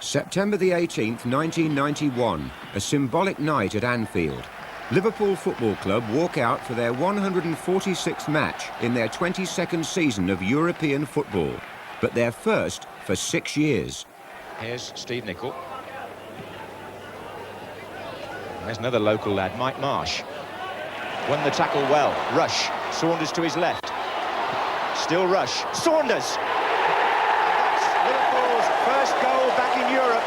September the 18th, 1991, a symbolic night at Anfield. Liverpool Football Club walk out for their 146th match in their 22nd season of European football, but their first for 6 years. Here's Steve Nicol. There's another local lad, Mike Marsh. Won the tackle well. Rush. Saunders to his left. Still Rush. Saunders! That's Liverpool's first goal back in Europe,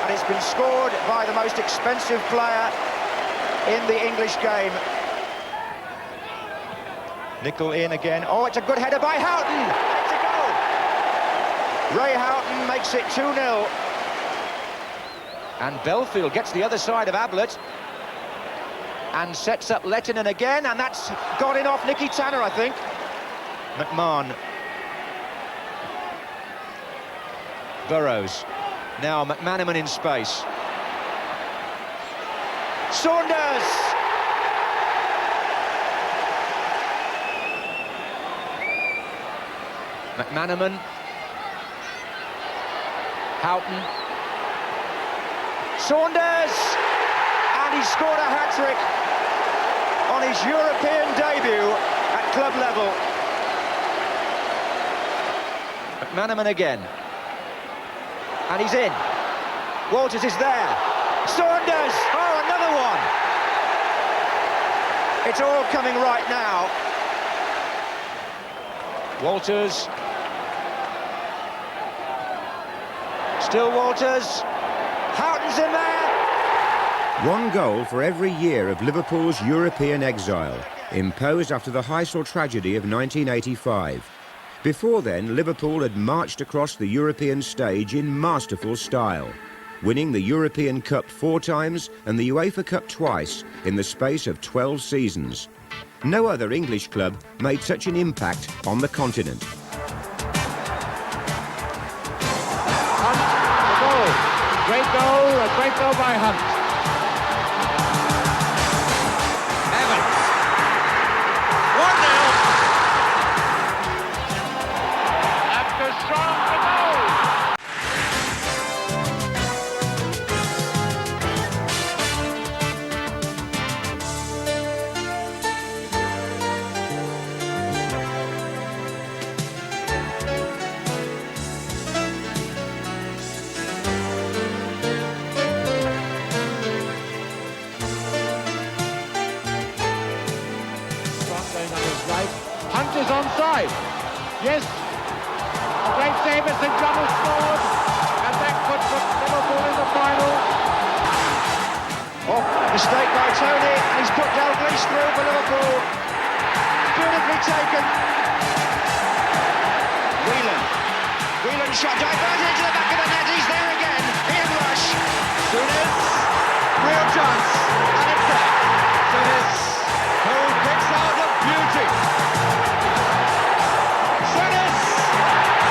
and it's been scored by the most expensive player in the English game. Nicol in again. Oh, it's a good header by Houghton! It's a goal! Ray Houghton makes it 2-0. And Belfield gets the other side of Ablett and sets up Lettinen again, and that's got in off Nicky Tanner, I think. McMahon. Burrows. Now McManaman in space. Saunders! McManaman. Houghton. Saunders! And he scored a hat-trick on his European debut at club level. McManaman again. And he's in. Walters is there. Saunders! Oh, another one! It's all coming right now. Walters. Still Walters. Houghton's in there. One goal for every year of Liverpool's European exile, imposed after the Heysel tragedy of 1985. Before then, Liverpool had marched across the European stage in masterful style, winning the European Cup 4 times and the UEFA Cup twice in the space of 12 seasons. No other English club made such an impact on the continent. Great goal, a great goal by Hunt. Evans. 1-0. After strong the goal. Hunt is onside. Yes. A great save as St. John has scored. And that could put Liverpool in the final. Oh, mistake by Tony, and he's put Dalglish through for Liverpool. Beautifully taken. Whelan shot diverted into the back of the net. He's there again. Ian Rush. Souness. Real chance. And it's there. Souness, who picks out the beauty. Souness.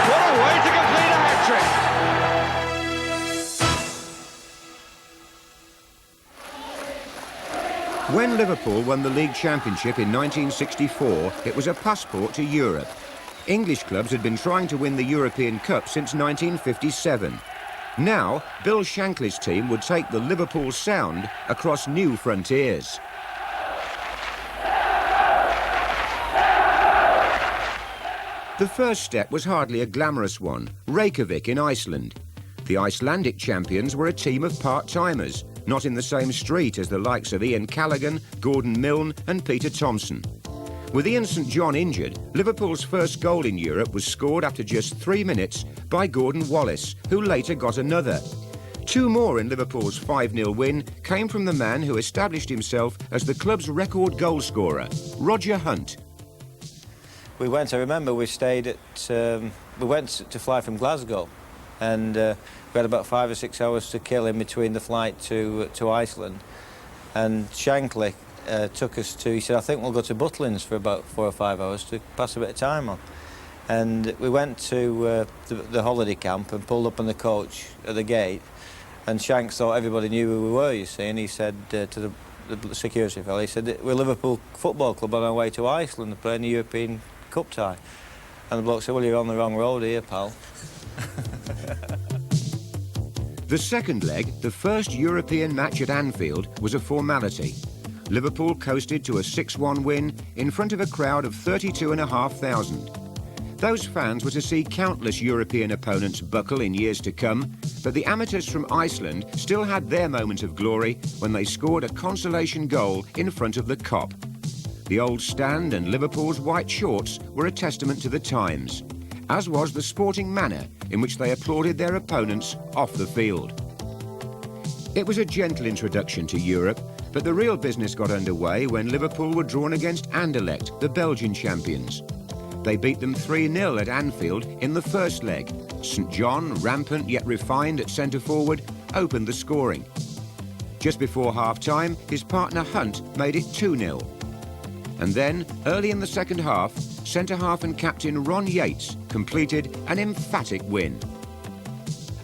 What a way to complete a hat-trick. When Liverpool won the league championship in 1964, it was a passport to Europe. English clubs had been trying to win the European Cup since 1957. Now, Bill Shankly's team would take the Liverpool sound across new frontiers. The first step was hardly a glamorous one, Reykjavik in Iceland. The Icelandic champions were a team of part-timers, not in the same street as the likes of Ian Callaghan, Gordon Milne and Peter Thompson. With Ian St John injured, Liverpool's first goal in Europe was scored after just 3 minutes by Gordon Wallace, who later got another. 2 more in Liverpool's 5-0 win came from the man who established himself as the club's record goal scorer, Roger Hunt. I remember we stayed at, we went to fly from Glasgow, and we had about 5 or 6 hours to kill in between the flight to Iceland. And Shankly took us to, he said, I think we'll go to Butlins for about 4 or 5 hours to pass a bit of time on. And we went to the holiday camp and pulled up on the coach at the gate, and Shanks thought everybody knew who we were, you see, and he said to the security fellow, he said, we're Liverpool Football Club on our way to Iceland to play in the European Cup tie. And the bloke said, well, you're on the wrong road here, pal. The second leg, the first European match at Anfield, was a formality. Liverpool coasted to a 6-1 win in front of a crowd of 32,500. Those fans were to see countless European opponents buckle in years to come, but the amateurs from Iceland still had their moment of glory when they scored a consolation goal in front of the Kop. The old stand and Liverpool's white shorts were a testament to the times, as was the sporting manner in which they applauded their opponents off the field. It was a gentle introduction to Europe, but the real business got underway when Liverpool were drawn against Anderlecht, the Belgian champions. They beat them 3-0 at Anfield in the first leg. St John, rampant yet refined at centre-forward, opened the scoring. Just before half-time, his partner Hunt made it 2-0. And then, early in the second half, centre-half and captain Ron Yates completed an emphatic win.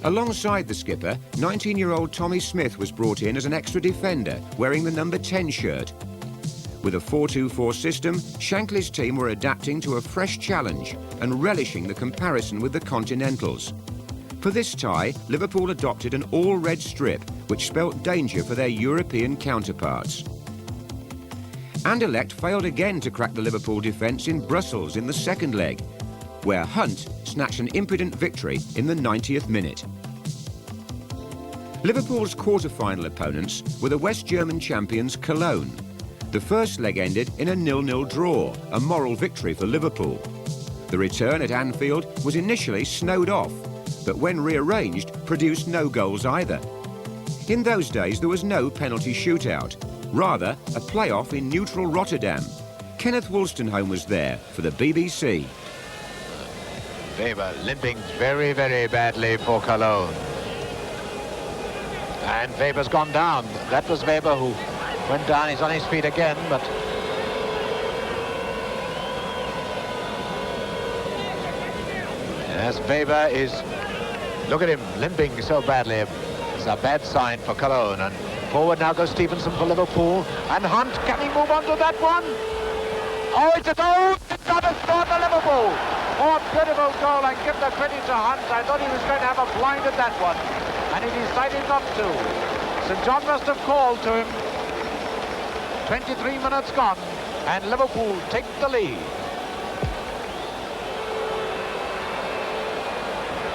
Alongside the skipper, 19-year-old Tommy Smith was brought in as an extra defender, wearing the number 10 shirt. With a 4-2-4 system, Shankly's team were adapting to a fresh challenge and relishing the comparison with the Continentals. For this tie, Liverpool adopted an all-red strip, which spelt danger for their European counterparts. Anderlecht failed again to crack the Liverpool defence in Brussels in the second leg, where Hunt snatched an impudent victory in the 90th minute. Liverpool's quarter-final opponents were the West German champions Cologne. The first leg ended in a 0-0 draw, a moral victory for Liverpool. The return at Anfield was initially snowed off, but when rearranged, produced no goals either. In those days, there was no penalty shootout, rather a play-off in neutral Rotterdam. Kenneth Wolstenholme was there for the BBC. Weber limping very, very badly for Cologne. And Weber's gone down. That was Weber who went down. He's on his feet again, but as Weber is, look at him limping so badly. It's a bad sign for Cologne. And forward now goes Stevenson for Liverpool. And Hunt, can he move on to that one? Oh, it's a goal! It's got a score for Liverpool! Oh, a beautiful goal, and give the credit to Hunt. I thought he was going to have a blind at that one, and he decided not to. St John must have called to him. 23 minutes gone, and Liverpool take the lead.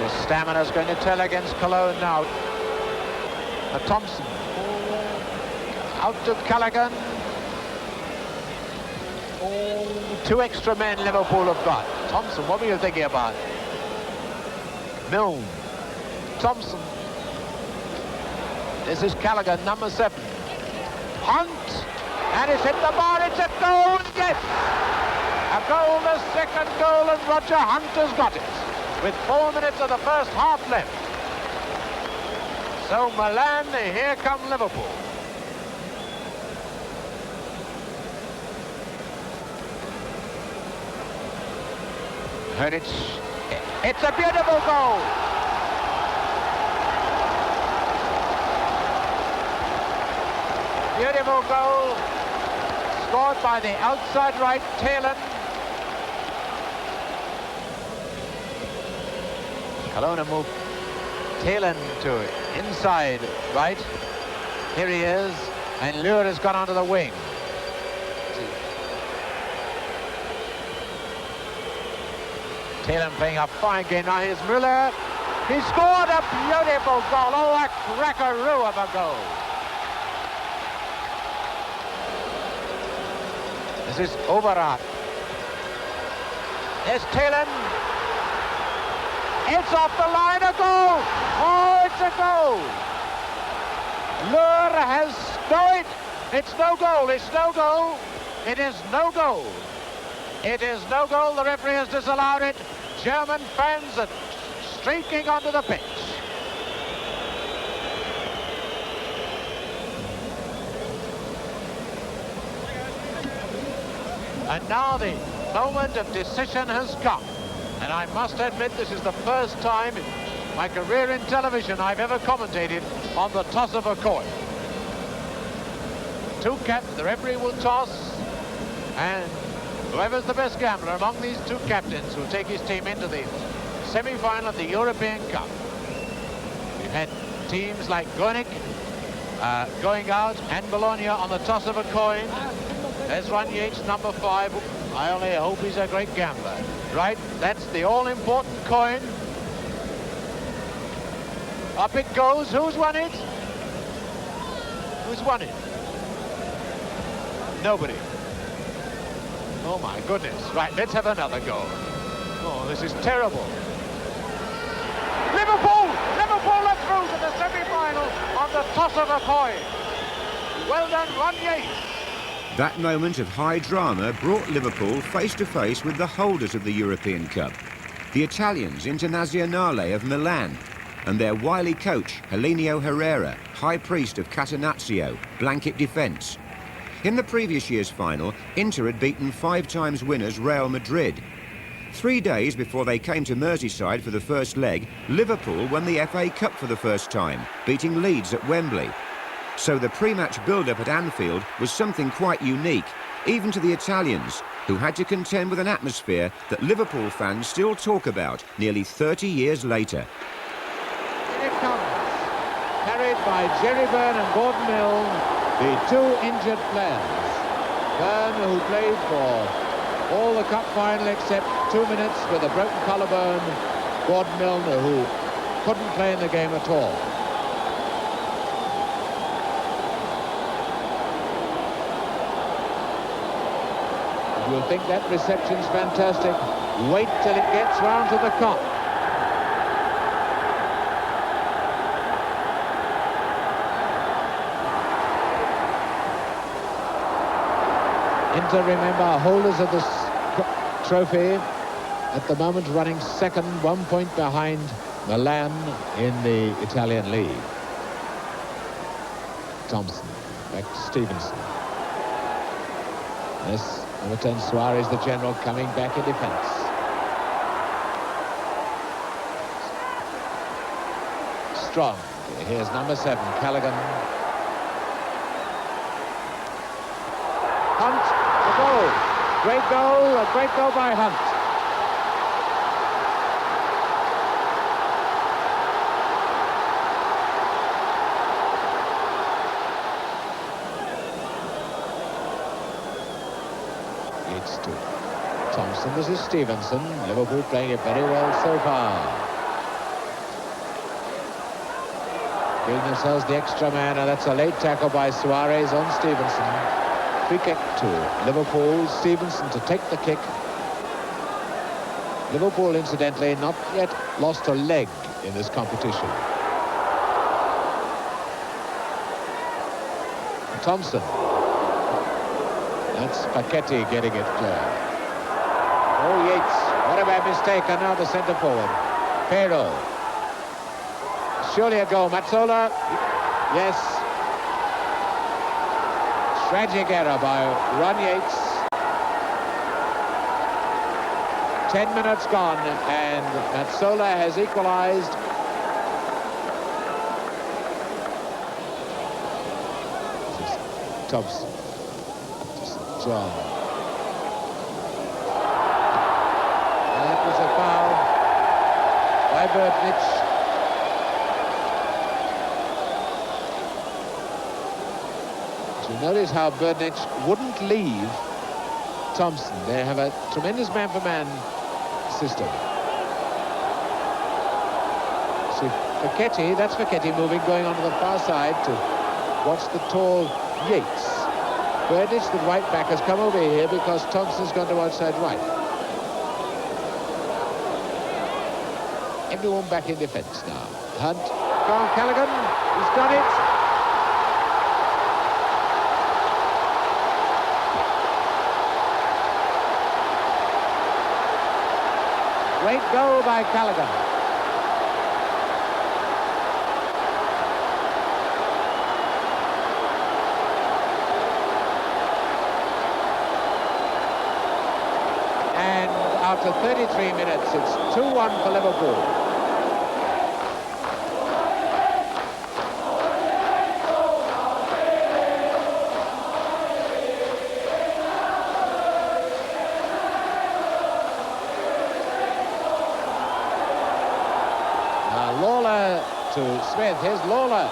The stamina's going to tell against Cologne now. Thompson. Out to Callaghan. Oh, 2 extra men Liverpool have got. Thompson, what were you thinking about? Milne. Thompson. This is Callaghan, number 7. Hunt. And it's hit the bar. It's a goal. Yes. A goal, the second goal, and Roger Hunt has got it. With 4 minutes of the first half left. So Milan, here come Liverpool. And it's a beautiful goal. Beautiful goal. Scored by the outside right, Taylor. Cologne moved Taylor to inside right. Here he is. And Lure has gone onto the wing. Taylor playing a fine game. Now here's Müller. He scored a beautiful goal. Oh, a crackaroo of a goal. This is Overath. There's Taylor. It's off the line, a goal. Oh, it's a goal. Lure has, no, it's no goal. It's no goal. It is no goal. It is no goal. The referee has disallowed it. German fans are streaking onto the pitch. And now the moment of decision has come. And I must admit, this is the first time in my career in television I've ever commentated on the toss of a coin. The referee will toss, and whoever's the best gambler among these 2 captains will take his team into the semi-final of the European Cup. We've had teams like Gonik going out and Bologna on the toss of a coin. There's Ron Yates, number 5. I only hope he's a great gambler. Right, that's the all-important coin. Up it goes. Who's won it? Who's won it? Nobody. Oh my goodness. Right, let's have another go. Oh, this is terrible. Liverpool! Liverpool are through to the semi-final on the toss of a coin. Well done, Ron Yates. That moment of high drama brought Liverpool face to face with the holders of the European Cup, the Italians Internazionale of Milan, and their wily coach, Helenio Herrera, high priest of Catenaccio, blanket defence. In the previous year's final, Inter had beaten 5 times winners Real Madrid. 3 days before they came to Merseyside for the first leg, Liverpool won the FA Cup for the first time, beating Leeds at Wembley. So the pre-match build-up at Anfield was something quite unique, even to the Italians, who had to contend with an atmosphere that Liverpool fans still talk about nearly 30 years later. Here it comes, carried by Jerry Byrne and Gordon Milne, the 2 injured players. Byrne, who played for all the cup final except 2 minutes with a broken collarbone. Gordon Milne, who couldn't play in the game at all. You'll think that reception's fantastic. Wait till it gets round to the Kop. Inter, remember, holders of this trophy, at the moment running second, 1 point behind Milan in the Italian league. Thompson, back to Stevenson. Yes, number 10, Suarez, the general, coming back in defence. Strong. Here's number 7, Callaghan. Hunt, the goal. Great goal, a great goal by Hunt. Thompson, this is Stevenson. Liverpool playing it very well so far. Giving themselves the extra man, and that's a late tackle by Suarez on Stevenson. Free kick to Liverpool. Stevenson to take the kick. Liverpool, incidentally, not yet lost a leg in this competition. Thompson. That's Paquetti getting it clear. Oh, Yates, what a bad mistake, and now the centre forward. Pero. Surely a goal. Mazzola, yes. Tragic error by Ron Yates. 10 minutes gone, and Mazzola has equalised. Thompson. John. That was a foul by Birdnich. You notice how Birdnich wouldn't leave Thompson. They have a tremendous man-for-man system. See, Paquetti, that's Paquetti moving, going onto the far side to watch the tall Yates. Birdnich, the right back, has come over here because Thompson's gone to outside right. Everyone back in defence now. Hunt, go on, Callaghan, he's done it. Great goal by Callaghan. And after 33 minutes, it's 2-1 for Liverpool. To Smith. Here's Lawler.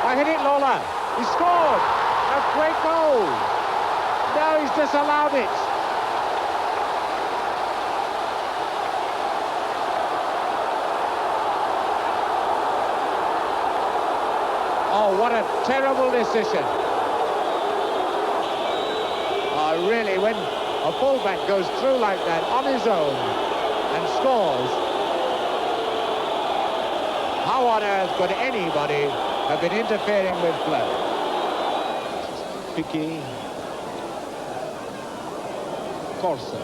I hit it, Lawler. He scored. A great goal. No, he's disallowed it. Oh, what a terrible decision. Oh, really, when a fullback goes through like that on his own and scores, how on earth could anybody have been interfering with play? Piqué. Corso.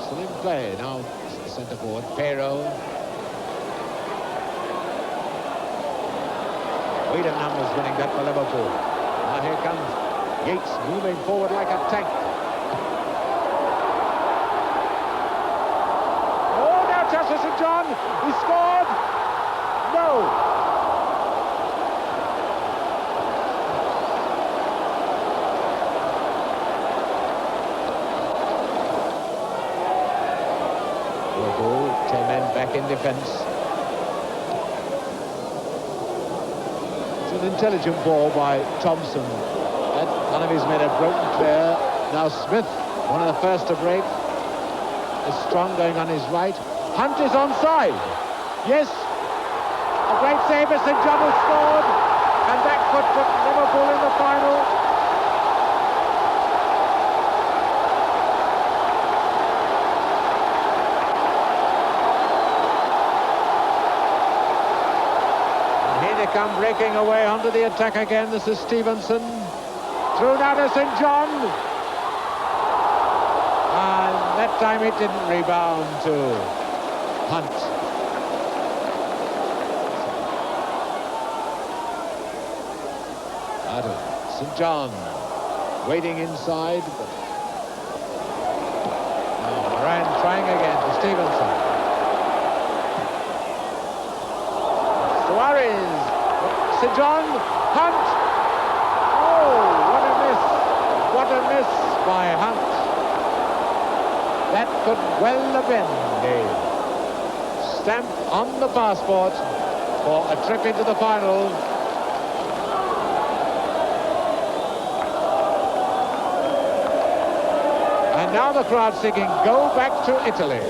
Still in play now. Centre forward, Pero. Wiedenham was winning that for Liverpool. Now here comes Yates moving forward like a tank. Oh, now touches St. John. He scored. No. Liverpool, 10 men back in defence. An intelligent ball by Thompson. None of his men have broken clear. Now Smith, one of the first to break, is strong going on his right. Hunt is onside. Yes, a great save as St. John has scored, and that could put Liverpool in the final. Come breaking away onto the attack again. This is Stevenson. Through now to St. John. And that time it didn't rebound to Hunt. Out St. John. Waiting inside. But Moran trying again to Stevenson. Suarez. St. John, Hunt. Oh, what a miss. What a miss by Hunt. That could well have been the stamp on the passport for a trip into the final. And now the crowd singing, "Go back to Italy."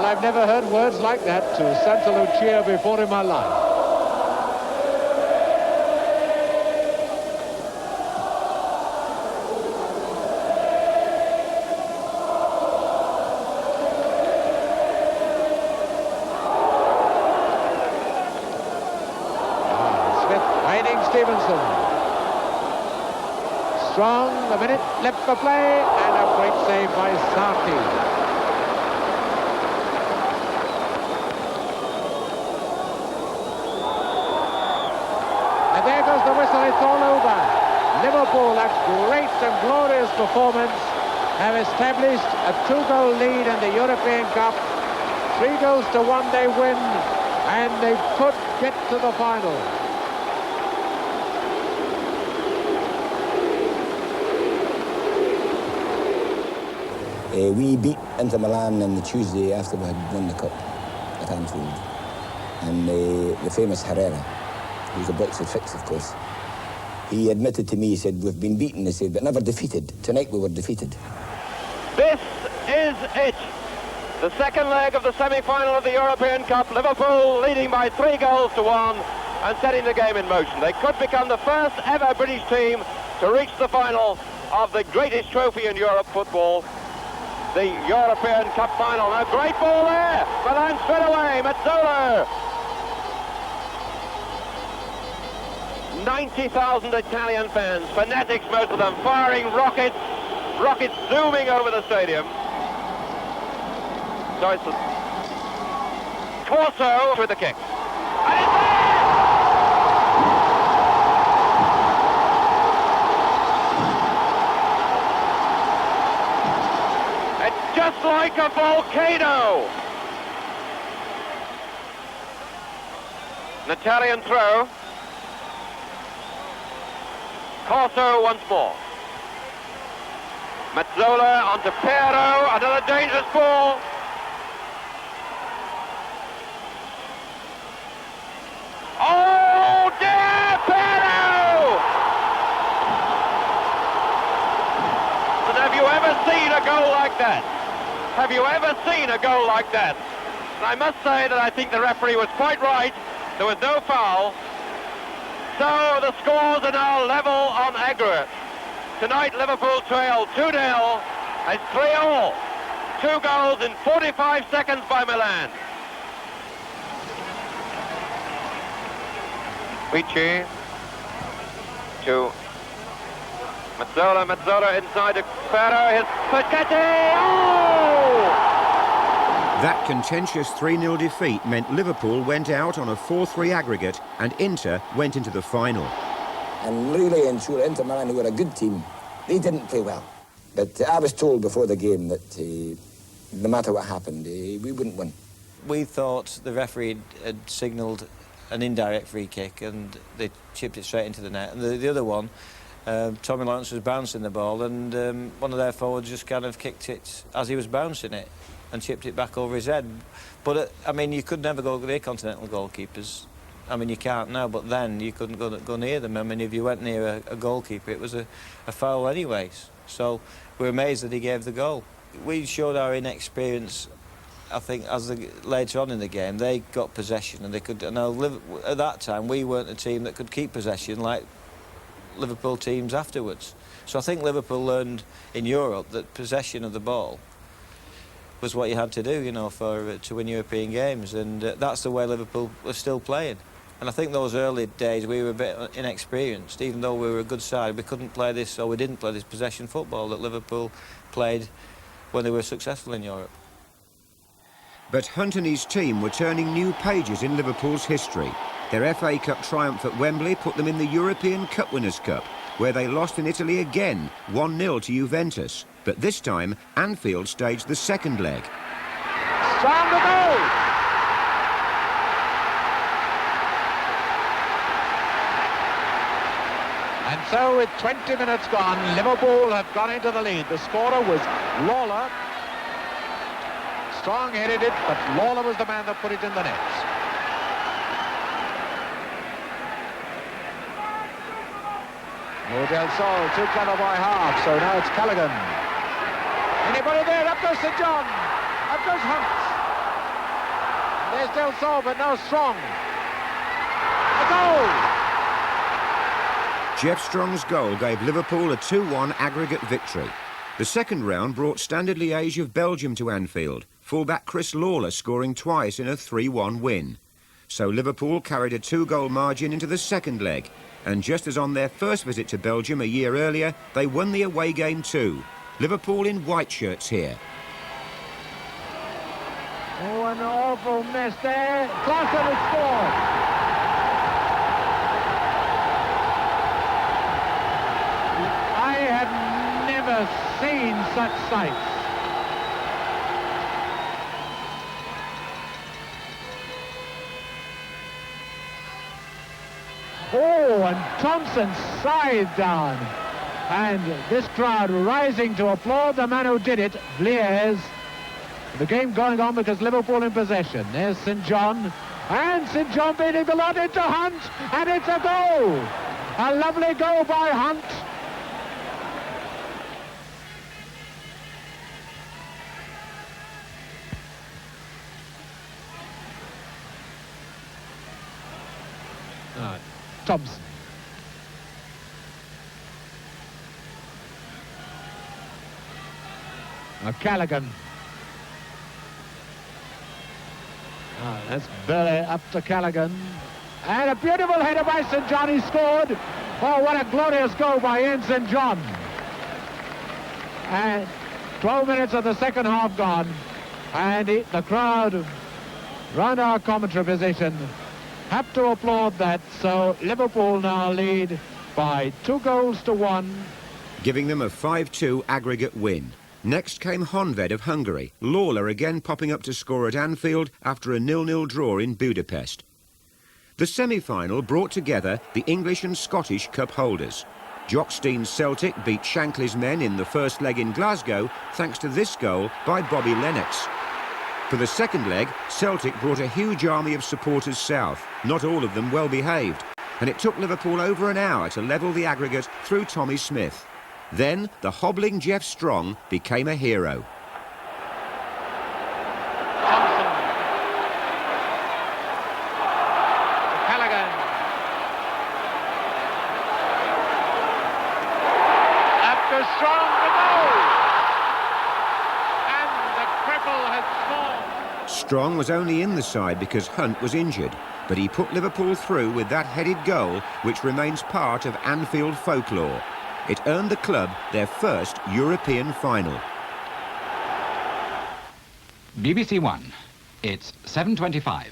I've never heard words like that to Santa Lucia before in my life. Smith finding Stevenson. Strong, a minute left for play, and a great save by Sarti. There goes the whistle, it's all over. Liverpool, a great and glorious performance, have established a 2-goal lead in the European Cup. 3-1 they win, and they could get to the final. We beat Inter Milan on the Tuesday after we had won the Cup at Anfield. And the famous Herrera, he was a Brexit fix, of course. He admitted to me, he said, "We've been beaten," he said, "but never defeated. Tonight we were defeated." This is it. The second leg of the semi-final of the European Cup. Liverpool leading by 3-1 and setting the game in motion. They could become the first ever British team to reach the final of the greatest trophy in Europe football, the European Cup final. Now, great ball there, but then straight away, Mazzola. 90,000 Italian fans, fanatics most of them, firing rockets zooming over the stadium. So it's Corso with the kick. And it's there! It's just like a volcano. An Italian throw. Corso once more. Mazzola onto Pero, another dangerous ball. Oh dear, Pero! And have you ever seen a goal like that? Have you ever seen a goal like that? And I must say that I think the referee was quite right. There was no foul. So the scores are now level on aggregate. Tonight Liverpool trail 2-0 and 3-all. 2 goals in 45 seconds by Milan. Pince to Mazzola inside to Pero, his Pachetti! Oh! That contentious 3-0 defeat meant Liverpool went out on a 4-3 aggregate and Inter went into the final. And really, and sure, Inter Milan, who were a good team, they didn't play well. But I was told before the game that no matter what happened, we wouldn't win. We thought the referee had signalled an indirect free kick and they chipped it straight into the net. And the other one, Tommy Lawrence was bouncing the ball and one of their forwards just kind of kicked it as he was bouncing it and chipped it back over his head. But, I mean, you could never go near continental goalkeepers. I mean, you can't now, but then you couldn't go near them. I mean, if you went near a goalkeeper, it was a foul anyways. So we're amazed that he gave the goal. We showed our inexperience, I think, later on in the game. They got possession and they could... at that time, we weren't a team that could keep possession like Liverpool teams afterwards. So I think Liverpool learned in Europe that possession of the ball was what you had to do, you know, to win European games, and that's the way Liverpool was still playing. And I think those early days we were a bit inexperienced. Even though we were a good side, we couldn't play this, or we didn't play this possession football that Liverpool played when they were successful in Europe. But Hunt and his team were turning new pages in Liverpool's history. Their FA Cup triumph at Wembley put them in the European Cup Winners' Cup, where they lost in Italy again, 1-0 to Juventus. But this time, Anfield staged the second leg. Strong to go! And so with 20 minutes gone, Liverpool have gone into the lead. The scorer was Lawler. Strong headed it, but Lawler was the man that put it in the nets. Oh, Del Sol, too clever by half, so now it's Callaghan. Anybody there? Up goes St. John. Up goes Hunt. There's Del Sol, but now Strong. A goal! Jeff Strong's goal gave Liverpool a 2-1 aggregate victory. The second round brought Standard Liège of Belgium to Anfield, fullback Chris Lawler scoring twice in a 3-1 win. So Liverpool carried a 2-goal margin into the second leg, and just as on their first visit to Belgium a year earlier, they won the away game too. Liverpool in white shirts here. Oh, an awful mess there. Klaassen has scored. I have never seen such sights. Oh, and Thompson side down. And this crowd rising to applaud the man who did it, Liège. The game going on because Liverpool in possession. There's St. John. And St. John beating the lot into Hunt. And it's a goal. A lovely goal by Hunt. Thompson. Callaghan. That's Burley up to Callaghan. And a beautiful header by St. John. He scored. Oh, what a glorious goal by Ian St. John. And 12 minutes of the second half gone. And the crowd round our commentary position have to applaud that. So Liverpool now lead by 2-1, giving them a 5-2 aggregate win. Next came Honved of Hungary, Lawler again popping up to score at Anfield after a 0-0 draw in Budapest. The semi-final brought together the English and Scottish cup holders. Jock Stein's Celtic beat Shankly's men in the first leg in Glasgow thanks to this goal by Bobby Lennox. For the second leg, Celtic brought a huge army of supporters south, not all of them well behaved, and it took Liverpool over an hour to level the aggregate through Tommy Smith. Then the hobbling Jeff Strong became a hero. Strong was only in the side because Hunt was injured, but he put Liverpool through with that headed goal, which remains part of Anfield folklore. It earned the club their first European final. BBC One, it's 7:25.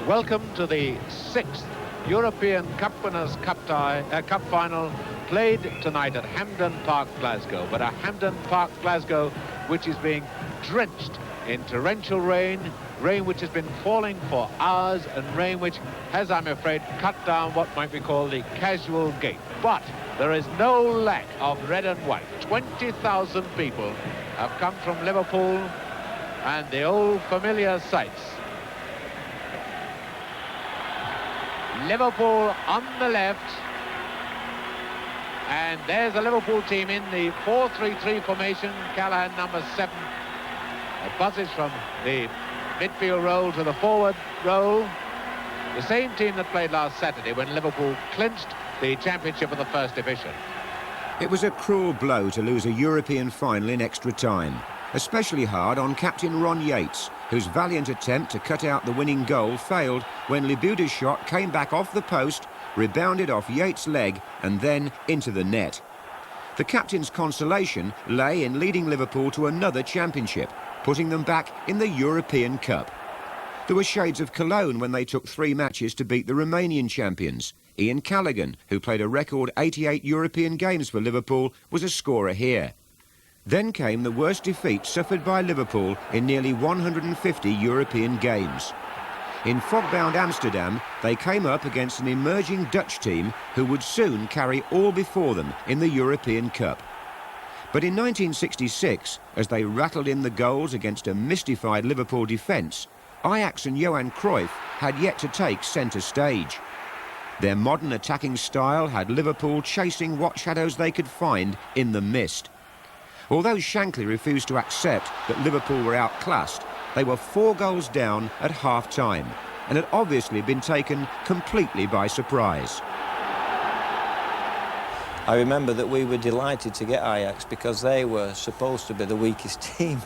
Welcome to the 6th European Cup Winners' Cup final, played tonight at Hampden Park, Glasgow. But a Hampden Park, Glasgow, which is being drenched in torrential rain, rain which has been falling for hours, and rain which has, I'm afraid, cut down what might be called the casual gait. But there is no lack of red and white. 20,000 people have come from Liverpool and the old familiar sights. Liverpool on the left, and there's the Liverpool team in the 4-3-3 formation. Callahan, number 7, buzzes from the midfield roll to the forward roll. The same team that played last Saturday when Liverpool clinched the championship of the First Division. It was a cruel blow to lose a European final in extra time, especially hard on captain Ron Yates, whose valiant attempt to cut out the winning goal failed when Libuda's shot came back off the post, rebounded off Yates' leg and then into the net. The captain's consolation lay in leading Liverpool to another championship, putting them back in the European Cup. There were shades of Cologne when they took 3 matches to beat the Romanian champions. Ian Callaghan, who played a record 88 European games for Liverpool, was a scorer here. Then came the worst defeat suffered by Liverpool in nearly 150 European games. In fog-bound Amsterdam, they came up against an emerging Dutch team who would soon carry all before them in the European Cup. But in 1966, as they rattled in the goals against a mystified Liverpool defence, Ajax and Johan Cruyff had yet to take centre stage. Their modern attacking style had Liverpool chasing what shadows they could find in the mist. Although Shankly refused to accept that Liverpool were outclassed, they were 4 goals down at half-time and had obviously been taken completely by surprise. I remember that we were delighted to get Ajax because they were supposed to be the weakest team.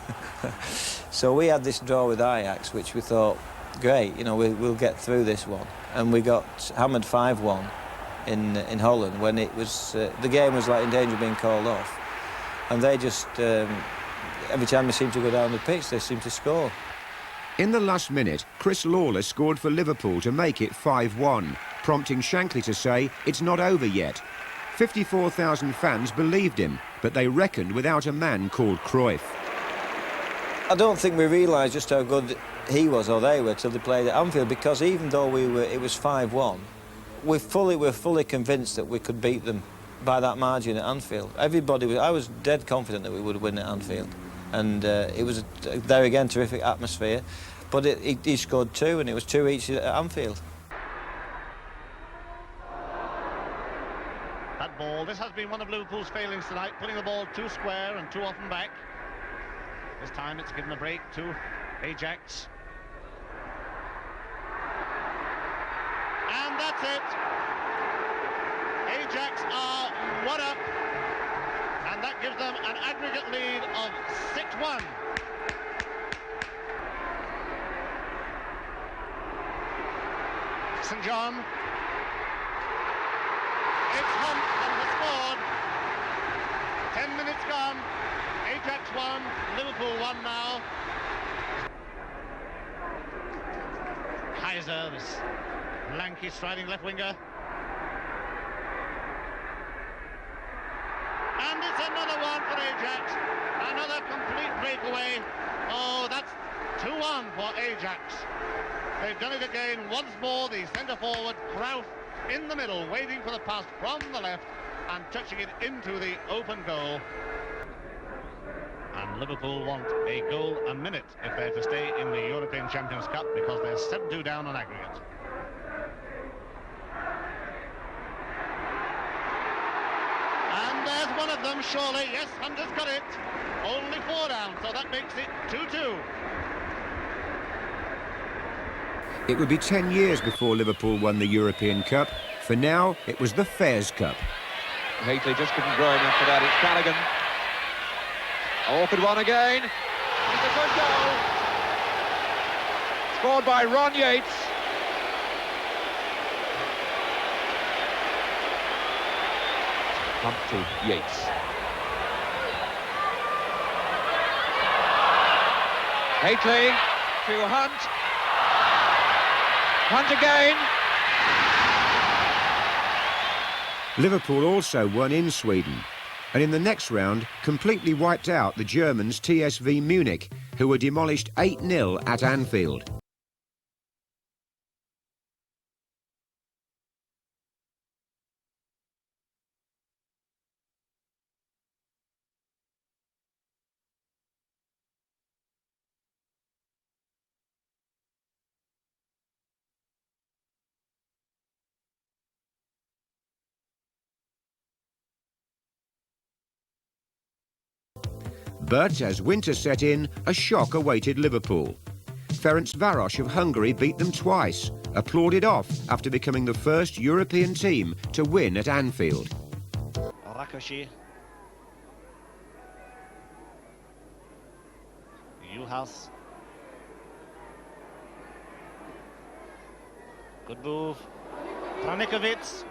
So we had this draw with Ajax, which we thought, great, you know, we'll get through this one. And we got hammered 5-1 in Holland when it was the game was like in danger of being called off. And they just, every time they seemed to go down the pitch, they seemed to score. In the last minute, Chris Lawler scored for Liverpool to make it 5-1, prompting Shankly to say it's not over yet. 54,000 fans believed him, but they reckoned without a man called Cruyff. I don't think we realised just how good he was or they were till they played at Anfield, because even though it was 5-1, we're fully convinced that we could beat them by that margin at Anfield. I was dead confident that we would win at Anfield, and it was there again terrific atmosphere. But he scored 2, and it was 2 each at Anfield. That ball. This has been one of Liverpool's failings tonight, putting the ball too square and too often back. This time it's given a break to Ajax, and that's it. Ajax are 1 up, and that gives them an aggregate lead of 6-1. St John. It's Hunt and has scored. 10 minutes gone. Ajax 1, Liverpool 1 now. Kaiser, this lanky striding left winger. And it's another one for Ajax. Another complete breakaway. Oh, that's 2-1 for Ajax. They've done it again once more. The centre forward, Krauf, in the middle, waiting for the pass from the left and touching it into the open goal. And Liverpool want a goal a minute if they're to stay in the European Champions Cup, because they're 7-2 down on aggregate. And there's one of them, surely. Yes, Hunter's got it. Only 4 down, so that makes it 2-2. It would be 10 years before Liverpool won the European Cup. For now, it was the Fairs Cup. Heatley just couldn't grow enough for that. It's Callaghan. Awkward one again. It's a good goal. Scored by Ron Yates. Up to Yates. Heatley to Hunt. Hunt again. Liverpool also won in Sweden, and in the next round completely wiped out the Germans TSV Munich, who were demolished 8-0 at Anfield. But as winter set in, a shock awaited Liverpool. Ferencváros of Hungary beat them twice, applauded off after becoming the first European team to win at Anfield. Rakosi. Juhas. Good move. Branikovic.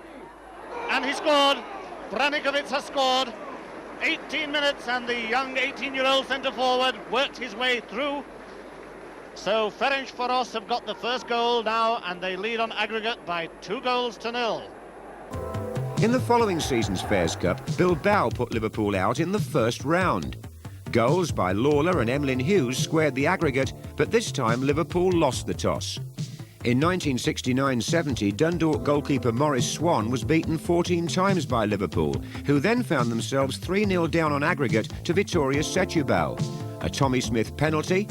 And he scored. Branikovic has scored. 18 minutes, and the young 18-year-old centre-forward worked his way through. So Ferencváros have got the first goal now, and they lead on aggregate by 2-0. In the following season's Fairs Cup, Bilbao put Liverpool out in the first round. Goals by Lawler and Emlyn Hughes squared the aggregate, but this time Liverpool lost the toss. In 1969-70, Dundalk goalkeeper Maurice Swan was beaten 14 times by Liverpool, who then found themselves 3-0 down on aggregate to Vitória Setúbal. A Tommy Smith penalty,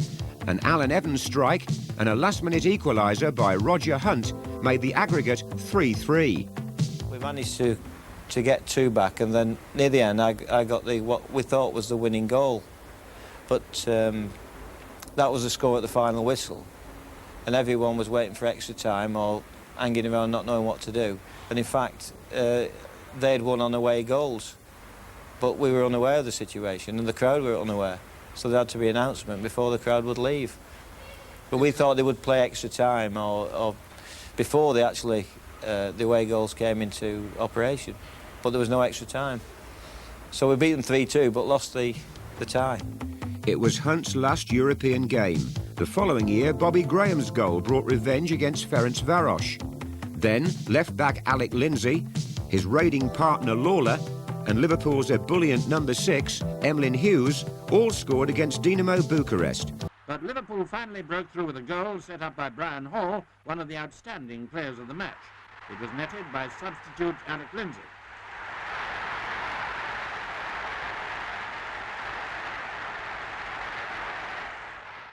an Alan Evans strike, and a last-minute equaliser by Roger Hunt made the aggregate 3-3. We managed to get 2 back, and then near the end I got what we thought was the winning goal. But that was the score at the final whistle. And everyone was waiting for extra time or hanging around not knowing what to do. And in fact, they'd won on away goals. But we were unaware of the situation, and the crowd were unaware. So there had to be an announcement before the crowd would leave. But we thought they would play extra time or before they actually, the away goals came into operation. But there was no extra time. So we beat them 3-2, but lost the tie. It was Hunt's last European game. The following year, Bobby Graham's goal brought revenge against Ferencváros. Then, left-back Alec Lindsay, his raiding partner Lawler, and Liverpool's ebullient number 6, Emlyn Hughes, all scored against Dinamo Bucharest. But Liverpool finally broke through with a goal set up by Brian Hall, one of the outstanding players of the match. It was netted by substitute Alec Lindsay.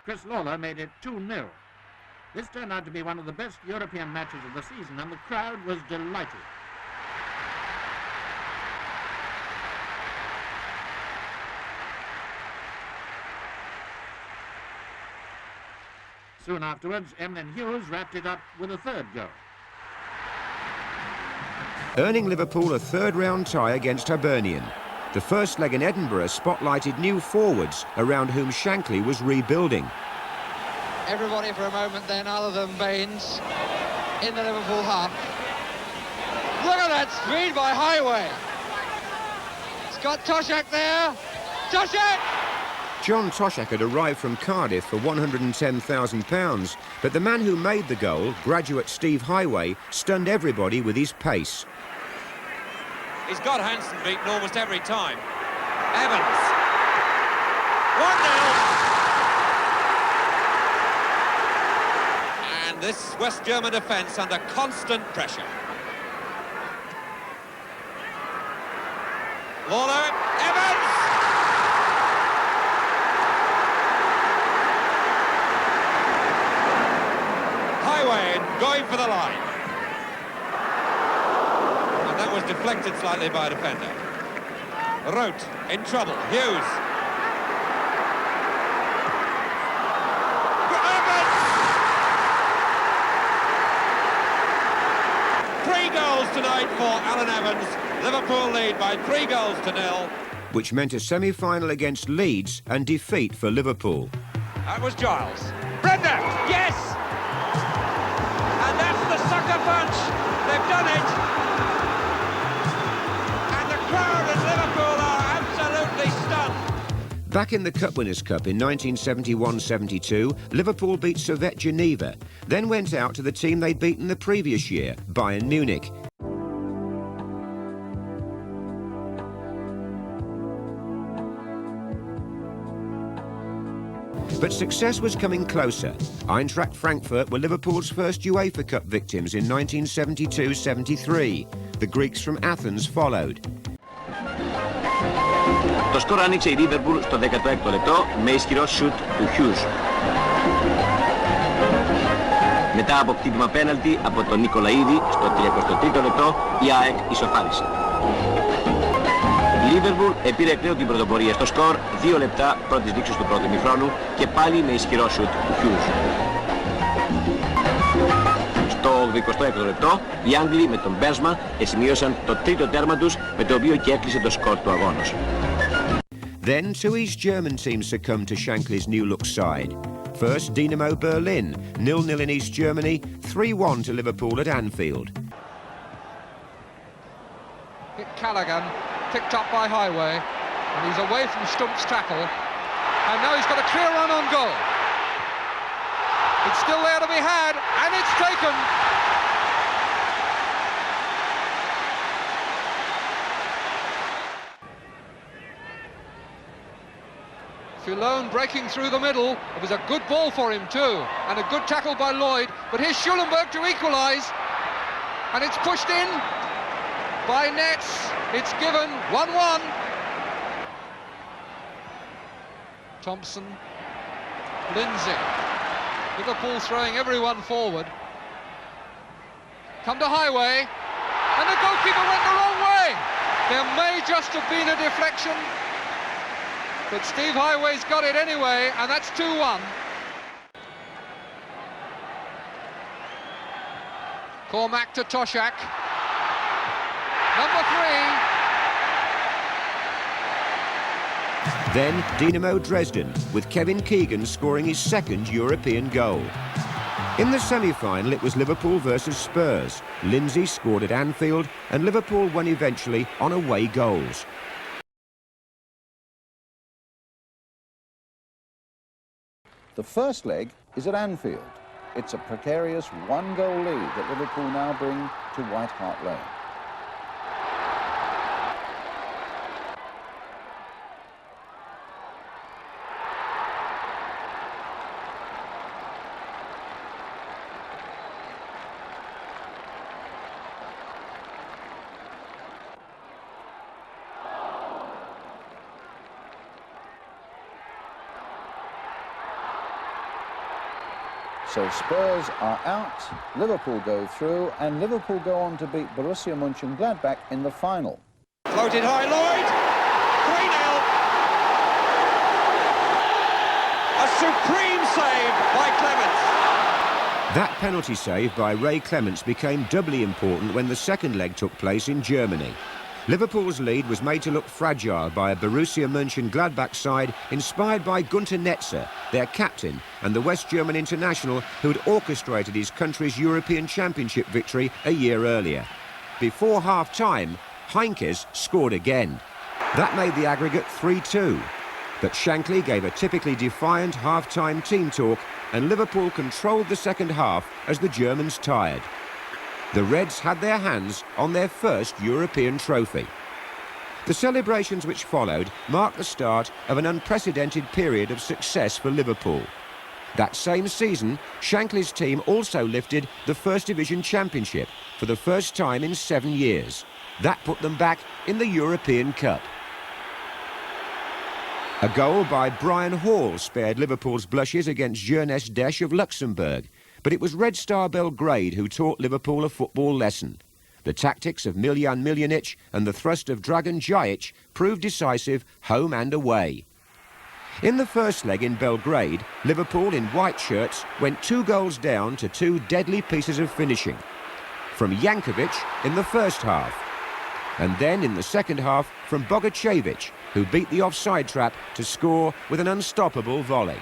Chris Lawler made it 2-0. This turned out to be one of the best European matches of the season, and the crowd was delighted. Soon afterwards, Emlyn Hughes wrapped it up with a 3rd goal. Earning Liverpool a 3rd-round tie against Hibernian. The first leg in Edinburgh spotlighted new forwards around whom Shankly was rebuilding. Everybody for a moment then, other than Baines, in the Liverpool half. Look at that speed by Highway. It's got Toshak there. Toshak! John Toshak had arrived from Cardiff for £110,000, but the man who made the goal, graduate Steve Highway, stunned everybody with his pace. He's got Hansen beaten almost every time. Evans. 1-0. And this West German defence under constant pressure. Lawler, Evans! Highway going for the line. And that was deflected slightly by a defender. Rote in trouble. Hughes. Evans! 3 goals tonight for Alan Evans. Liverpool lead by 3 goals to 0. Which meant a semi-final against Leeds and defeat for Liverpool. That was Giles. Brenda! Yes! And that's the sucker punch. They've done it. And the crowd at Liverpool are absolutely stunned. Back in the Cup Winners' Cup in 1971-72, Liverpool beat Servette Geneva, then went out to the team they'd beaten the previous year, Bayern Munich. But success was coming closer. Eintracht Frankfurt were Liverpool's first UEFA Cup victims in 1972-73. The Greeks from Athens followed. Το σκορ άνοιξε η Liverpool στο 16ο λεπτό με ισχυρό σουτ του Hughes. Μετά από χτύπημα πέναλτι από τον Νικολαίδη στο 33ο λεπτό η ΑΕΚ ισοφάρισε. Η Liverpool επήρε εκ νέου την πρωτοπορία στο σκορ 2 λεπτά πρώτης δείξης του πρώτου ημιχρόνου και πάλι με ισχυρό σουτ του Hughes. Στο 26ο λεπτό οι Άγγλοι με τον Μπέρσμα σημείωσαν το τρίτο τέρμα τους με το οποίο και έκλεισε το σκορ του αγώνος. Then two East German teams succumbed to Shankly's new-look side. First, Dynamo Berlin, 0-0 in East Germany, 3-1 to Liverpool at Anfield. Hit Callaghan, picked up by Highway, and he's away from Stump's tackle, and now he's got a clear run on goal. It's still there to be had, and it's taken. Filone breaking through the middle. It was a good ball for him too, and a good tackle by Lloyd, but here's Schulenberg to equalise, and it's pushed in by Nets. It's given 1-1. Thompson, Lindsay. Liverpool throwing everyone forward. Come to Highway, and the goalkeeper went the wrong way. There may just have been a deflection, but Steve Highway's got it anyway, and that's 2-1. Cormac to Toshak. Number 3. Then Dynamo Dresden, with Kevin Keegan scoring his second European goal. In the semi-final, it was Liverpool versus Spurs. Lindsay scored at Anfield, and Liverpool won eventually on away goals. The first leg is at Anfield. It's a precarious 1-goal lead that Liverpool now bring to White Hart Lane. So Spurs are out, Liverpool go through, and Liverpool go on to beat Borussia Mönchengladbach in the final. Floated high, Lloyd. 3-0. A supreme save by Clements. That penalty save by Ray Clements became doubly important when the second leg took place in Germany. Liverpool's lead was made to look fragile by a Borussia Mönchengladbach side inspired by Gunter Netzer, their captain, and the West German international who had orchestrated his country's European Championship victory a year earlier. Before half-time, Heinkes scored again. That made the aggregate 3-2. But Shankly gave a typically defiant half-time team talk and Liverpool controlled the second half as the Germans tired. The Reds had their hands on their first European trophy. The celebrations which followed marked the start of an unprecedented period of success for Liverpool. That same season, Shankly's team also lifted the First Division Championship for the first time in 7 years. That put them back in the European Cup. A goal by Brian Hall spared Liverpool's blushes against Jeunesse Desch of Luxembourg, but it was Red Star Belgrade who taught Liverpool a football lesson. The tactics of Miljan Miljanic and the thrust of Dragan Djajic proved decisive home and away. In the first leg in Belgrade, Liverpool in white shirts went 2 goals down to 2 deadly pieces of finishing. From Jankovic in the first half, and then in the second half from Bogacevic, who beat the offside trap to score with an unstoppable volley.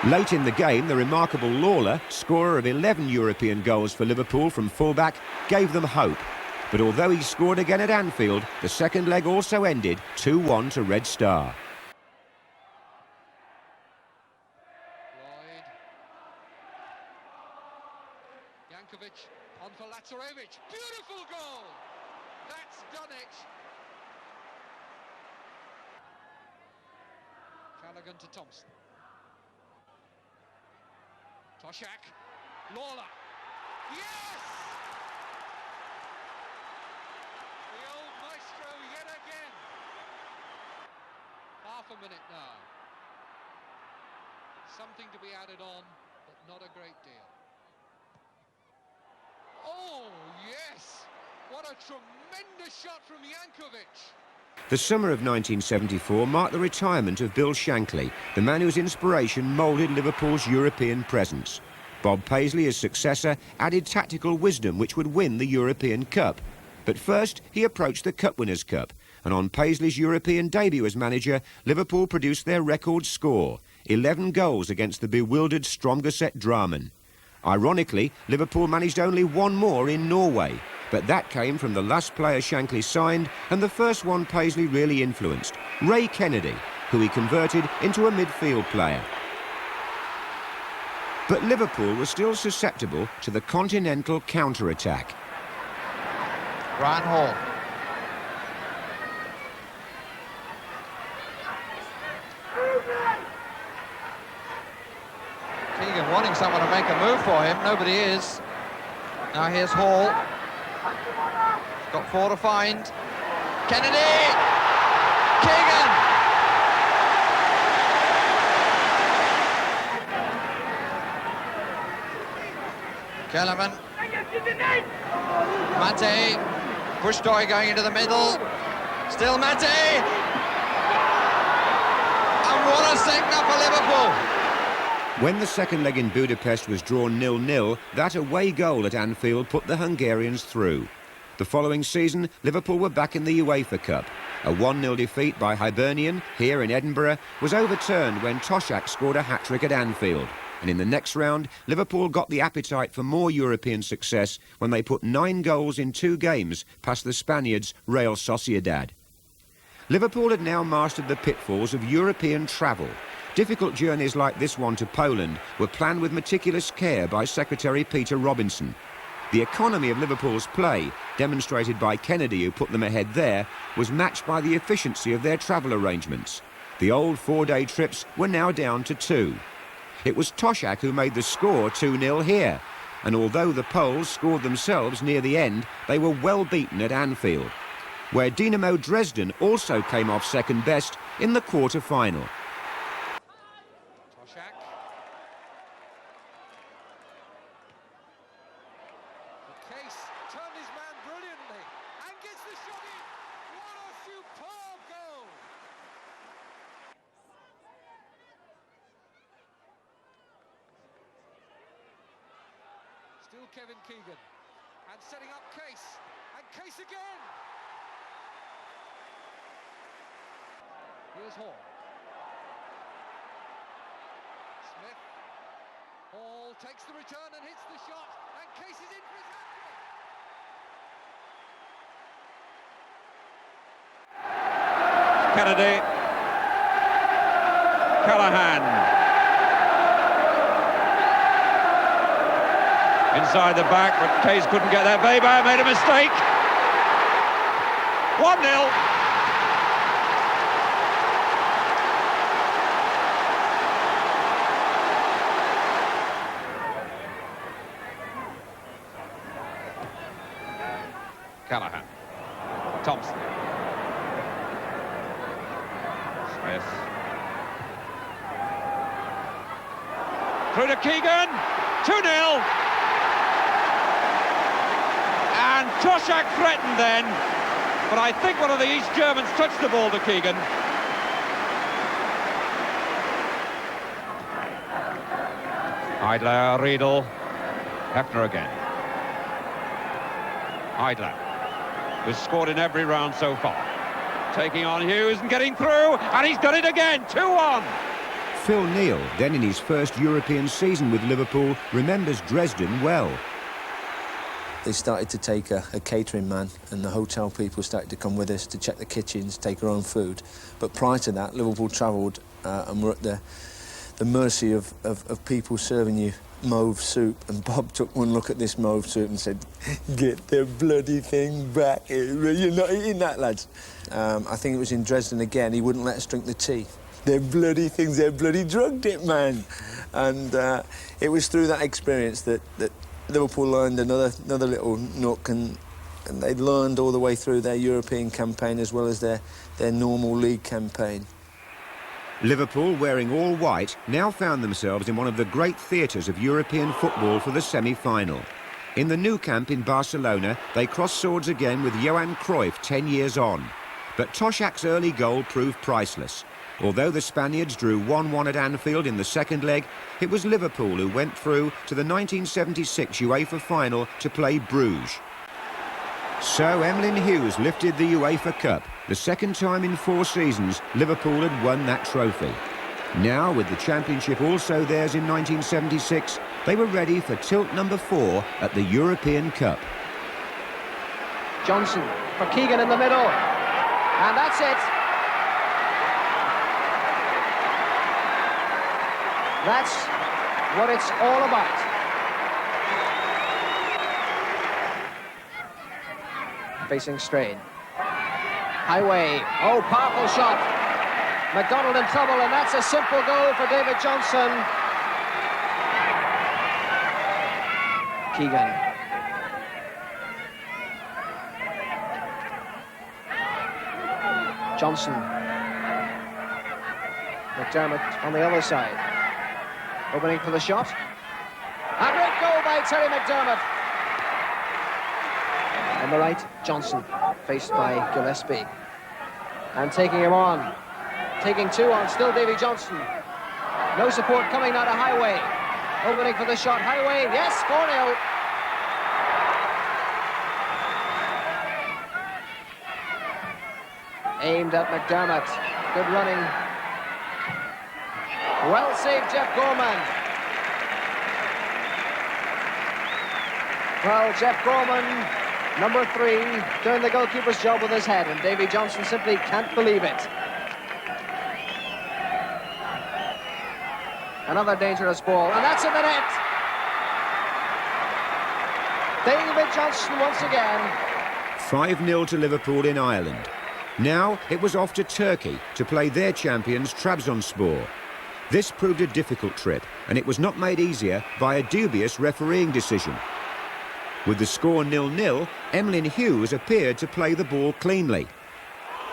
Late in the game, the remarkable Lawler, scorer of 11 European goals for Liverpool from fullback, gave them hope. But although he scored again at Anfield, the second leg also ended 2-1 to Red Star. Lloyd. Jankovic on for Lazarevic. Beautiful goal! That's done it. Callaghan to Thompson. Toshak. Lawler. Yes! The old maestro yet again. Half a minute now. Something to be added on, but not a great deal. Oh, yes! What a tremendous shot from Jankovic! The summer of 1974 marked the retirement of Bill Shankly, the man whose inspiration moulded Liverpool's European presence. Bob Paisley, as successor, added tactical wisdom which would win the European Cup. But first, he approached the Cup Winners' Cup, and on Paisley's European debut as manager, Liverpool produced their record score, 11 goals against the bewildered Strømsgodset Drammen. Ironically, Liverpool managed only 1 more in Norway, but that came from the last player Shankly signed and the first one Paisley really influenced, Ray Kennedy, who he converted into a midfield player. But Liverpool was still susceptible to the continental counter-attack. Brian Hall. Keegan wanting someone to make a move for him. Nobody is. Now here's Hall. Got 4 to find. Kennedy! Keegan! Kellerman. Mate. Pushtoy going into the middle. Still Mate! And what a signal for Liverpool! When the second leg in Budapest was drawn 0-0, that away goal at Anfield put the Hungarians through. The following season, Liverpool were back in the UEFA Cup. A 1-0 defeat by Hibernian, here in Edinburgh, was overturned when Toshak scored a hat-trick at Anfield. And in the next round, Liverpool got the appetite for more European success when they put 9 goals in 2 games past the Spaniards' Real Sociedad. Liverpool had now mastered the pitfalls of European travel. Difficult journeys like this one to Poland were planned with meticulous care by Secretary Peter Robinson. The economy of Liverpool's play, demonstrated by Kennedy, who put them ahead there, was matched by the efficiency of their travel arrangements. The old 4-day trips were now down to 2. It was Toshak who made the score 2-0 here, and although the Poles scored themselves near the end, they were well beaten at Anfield, where Dynamo Dresden also came off second best in the quarter-final. Still Kevin Keegan, and setting up Case, and Case again! Here's Hall. Smith. Hall takes the return and hits the shot, and Case is in for his hat-trick! Kennedy. Callahan. Inside the back, but Taze couldn't get there. Weber made a mistake. 1-0. Callahan. Thompson. Smith. Through to Keegan. 2-0. And Toshak threatened then, but I think one of the East Germans touched the ball to Keegan. Idler, Riedel, Hefner again. Idler, who's scored in every round so far. Taking on Hughes and getting through, and he's done it again, 2-1. Phil Neal, then in his first European season with Liverpool, remembers Dresden well. They started to take a catering man, and the hotel people started to come with us to check the kitchens, take our own food. But prior to that, Liverpool travelled and were at the mercy of people serving you mauve soup. And Bob took one look at this mauve soup and said, "Get the bloody thing back here. You're not eating that, lads." I think it was in Dresden again. He wouldn't let us drink the tea. They're bloody things, they're bloody drugged it, man. And it was through that experience that Liverpool learned another little nook, and they'd learned all the way through their European campaign as well as their normal league campaign. Liverpool, wearing all white, now found themselves in one of the great theatres of European football for the semi-final. In the Nou Camp in Barcelona, they crossed swords again with Johan Cruyff 10 years on. But Toshak's early goal proved priceless. Although the Spaniards drew 1-1 at Anfield in the second leg, it was Liverpool who went through to the 1976 UEFA final to play Bruges. So Emlyn Hughes lifted the UEFA Cup. The second time in 4 seasons, Liverpool had won that trophy. Now, with the championship also theirs in 1976, they were ready for tilt number 4 at the European Cup. Johnson for Keegan in the middle, and that's it. That's what it's all about. Facing strain. Highway. Oh, powerful shot. McDonald in trouble, and that's a simple goal for David Johnson. Keegan. Johnson. McDermott on the other side. Opening for the shot. A great goal by Terry McDermott. On the right, Johnson, faced by Gillespie. And taking him on. Taking 2 on, still Davy Johnson. No support coming out of Highway. Opening for the shot, Highway, yes, 4-0. Aimed at McDermott. Good running. Well saved, Jeff Gorman. Well, Jeff Gorman, number 3, doing the goalkeeper's job with his head, and Davy Johnson simply can't believe it. Another dangerous ball, and that's in the net. David Johnson once again. 5-0 to Liverpool in Ireland. Now it was off to Turkey to play their champions Trabzonspor. This proved a difficult trip, and it was not made easier by a dubious refereeing decision. With the score 0-0, Emlyn Hughes appeared to play the ball cleanly,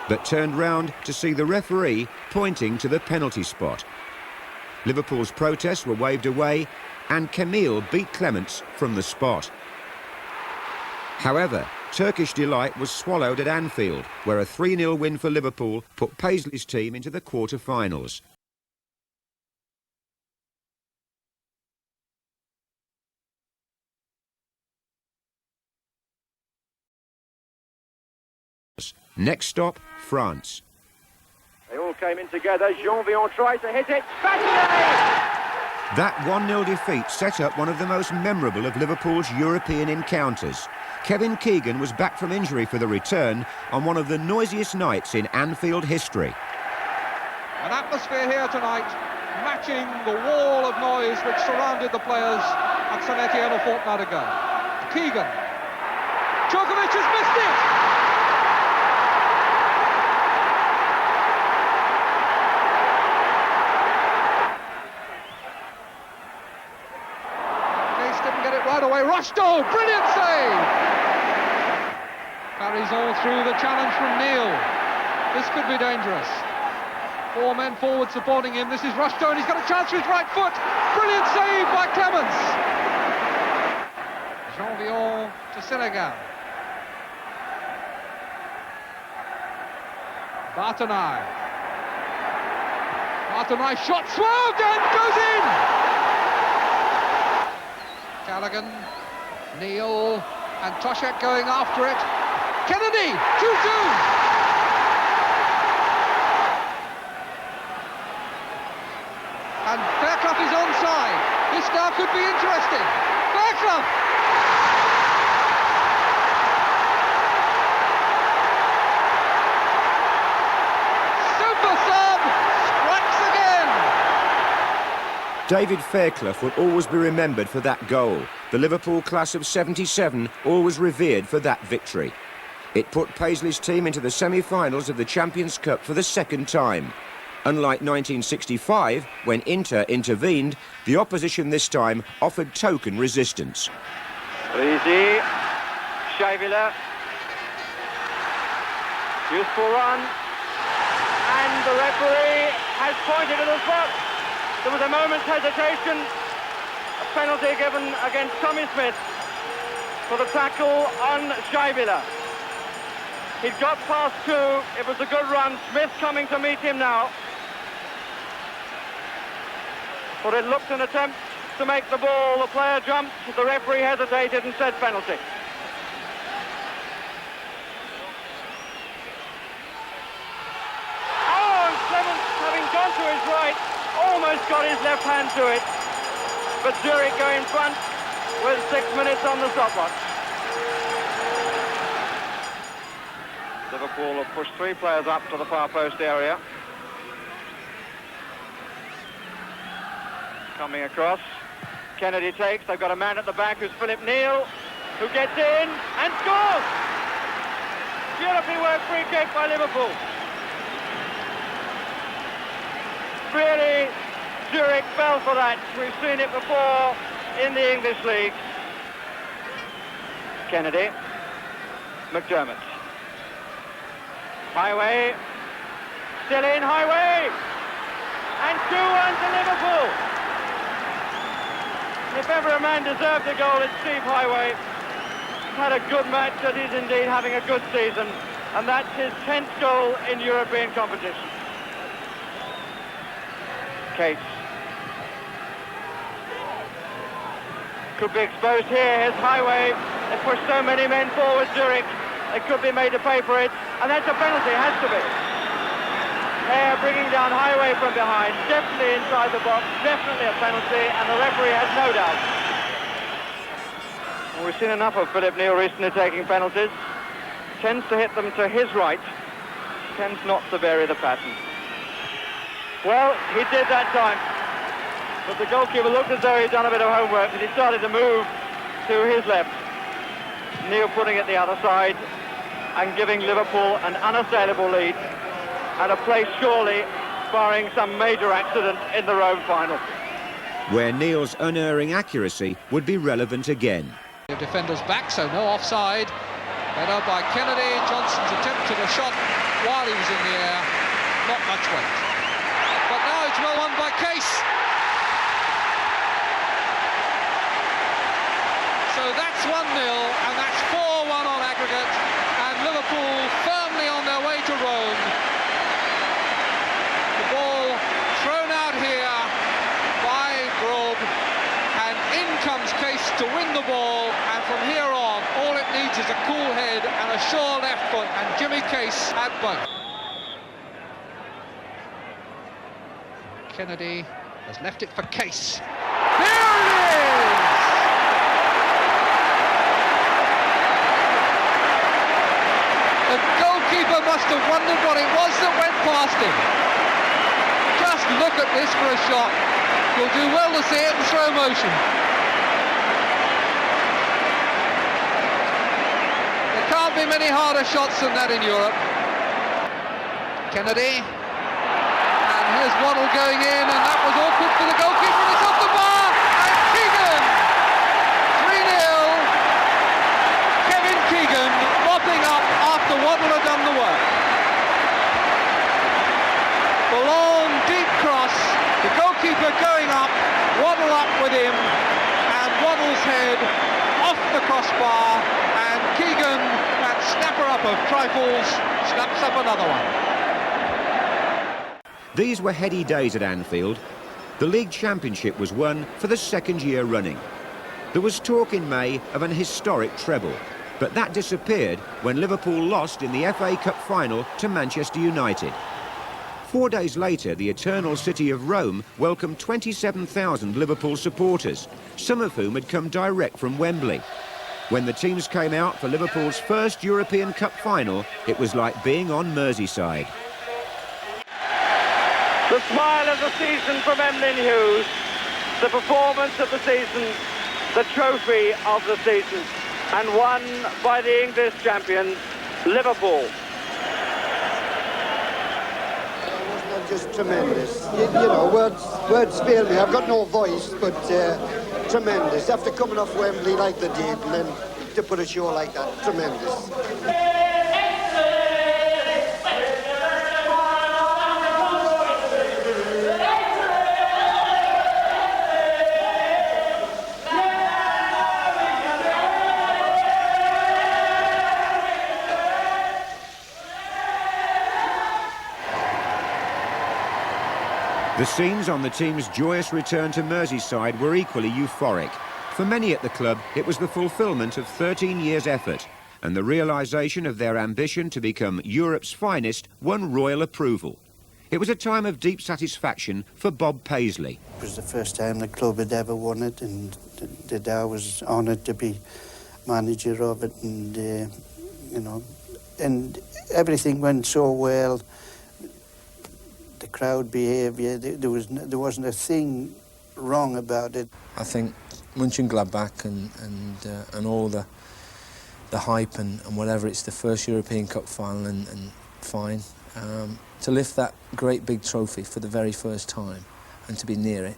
but turned round to see the referee pointing to the penalty spot. Liverpool's protests were waved away, and Camille beat Clements from the spot. However, Turkish delight was swallowed at Anfield, where a 3-0 win for Liverpool put Paisley's team into the quarter-finals. Next stop, France. They all came in together. Jean Vion tried to hit it. Battier! That 1-0 defeat set up one of the most memorable of Liverpool's European encounters. Kevin Keegan was back from injury for the return on one of the noisiest nights in Anfield history. An atmosphere here tonight matching the wall of noise which surrounded the players at St Etienne a fortnight ago. Keegan. Djokovic has missed it! Right away, Rushdown, brilliant save! Carries all through the challenge from Neil. This could be dangerous. 4 men forward supporting him. This is Rushdown, he's got a chance with his right foot. Brilliant save by Clemens. Jean-Vion to Senegal. Bartonai. Bartonai shot swerved and goes in! Callaghan, Neil, and Toshek going after it. Kennedy, too soon! And Fairclough is onside. This now could be interesting. Fairclough! Super sub! Strikes again! David Fairclough will always be remembered for that goal. The Liverpool class of '77 always revered for that victory. It put Paisley's team into the semi-finals of the Champions Cup for the second time. Unlike 1965, when Inter intervened, the opposition this time offered token resistance. Risi, Scheivele, useful run, and the referee has pointed to the spot. There was a moment's hesitation, a penalty given against Tommy Smith for the tackle on Scheivele. He'd got past 2, it was a good run. Smith coming to meet him now. But it looked an attempt to make the ball. The player jumped, the referee hesitated and said penalty. Oh, and Clemens, having gone to his right, almost got his left hand to it. But Zurich go in front with 6 minutes on the stopwatch. Liverpool have pushed 3 players up to the far post area. Coming across, Kennedy takes, they've got a man at the back who's Philip Neal, who gets in and scores! Beautifully worked free kick by Liverpool. Really, Zurich fell for that. We've seen it before in the English league. Kennedy, McDermott. Highway, still in Highway, and 2-1 to Liverpool. If ever a man deserved a goal, it's Steve Highway. He's had a good match, and he's indeed having a good season, and that's his 10th goal in European competition. Case. Could be exposed here, here's Highway. They pushed so many men forward, Zurich. They could be made to pay for it, and that's a penalty, has to be. Hare bringing down Highway from behind, definitely inside the box, definitely a penalty, and the referee has no doubt. Well, we've seen enough of Philip Neal recently taking penalties. Tends to hit them to his right, tends not to vary the pattern. Well, he did that time, but the goalkeeper looked as though he'd done a bit of homework, and he started to move to his left. Neal putting it the other side and giving Liverpool an unassailable lead and a place surely barring some major accident in the Rome final. Where Neal's unerring accuracy would be relevant again. The defender's back, so no offside. Header by Kennedy. Johnson's attempt at a shot while he was in the air. Not much weight. But now it's well won by Case. So that's 1-0, and that's 4-1 on aggregate, and Liverpool firmly on their way to Rome. The ball thrown out here by Grob, and in comes Case to win the ball, and from here on, all it needs is a cool head and a sure left foot, and Jimmy Case had both. Kennedy has left it for Case. must have wondered what it was that went past him. Just look at this for a shot. You'll do well to see it in slow motion. There can't be many harder shots than that in Europe. Kennedy. And here's Waddle going in, and that was awkward for the goalkeeper, and it's off the bar, and Keegan! 3-0. Kevin Keegan mopping up after Waddle had done the work. The long, deep cross, the goalkeeper going up, Waddle up with him, and Waddle's head off the crossbar, and Keegan, that snapper up of trifles, snaps up another one. These were heady days at Anfield. The league championship was won for the second year running. There was talk in May of an historic treble, but that disappeared when Liverpool lost in the FA Cup final to Manchester United. 4 days later, the eternal city of Rome welcomed 27,000 Liverpool supporters, some of whom had come direct from Wembley. When the teams came out for Liverpool's first European Cup final, it was like being on Merseyside. The smile of the season from Emlyn Hughes, the performance of the season, the trophy of the season, and won by the English champions, Liverpool. Just tremendous. You know, words fail me. I've got no voice, but tremendous. After coming off Wembley like they did, and then to put a show like that, tremendous. The scenes on the team's joyous return to Merseyside were equally euphoric. For many at the club, it was the fulfilment of 13 years' effort, and the realisation of their ambition to become Europe's finest won royal approval. It was a time of deep satisfaction for Bob Paisley. It was the first time the club had ever won it, and the Dad was honoured to be manager of it, and you know, and everything went so well. The crowd behaviour, there wasn't a thing wrong about it. I think Mönchengladbach and all the hype and whatever, it's the first European Cup final and fine. To lift that great big trophy for the very first time and to be near it,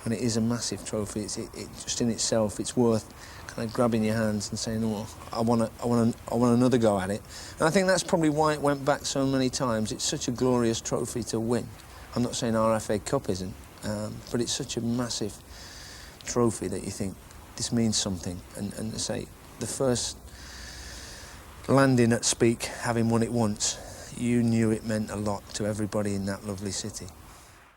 and it is a massive trophy, it just in itself, it's worth kind of grabbing your hands and saying, oh, I want another go at it. And I think that's probably why it went back so many times. It's such a glorious trophy to win. I'm not saying our FA Cup isn't, but it's such a massive trophy that you think this means something. And to say, the first landing at Speke, having won it once, you knew it meant a lot to everybody in that lovely city.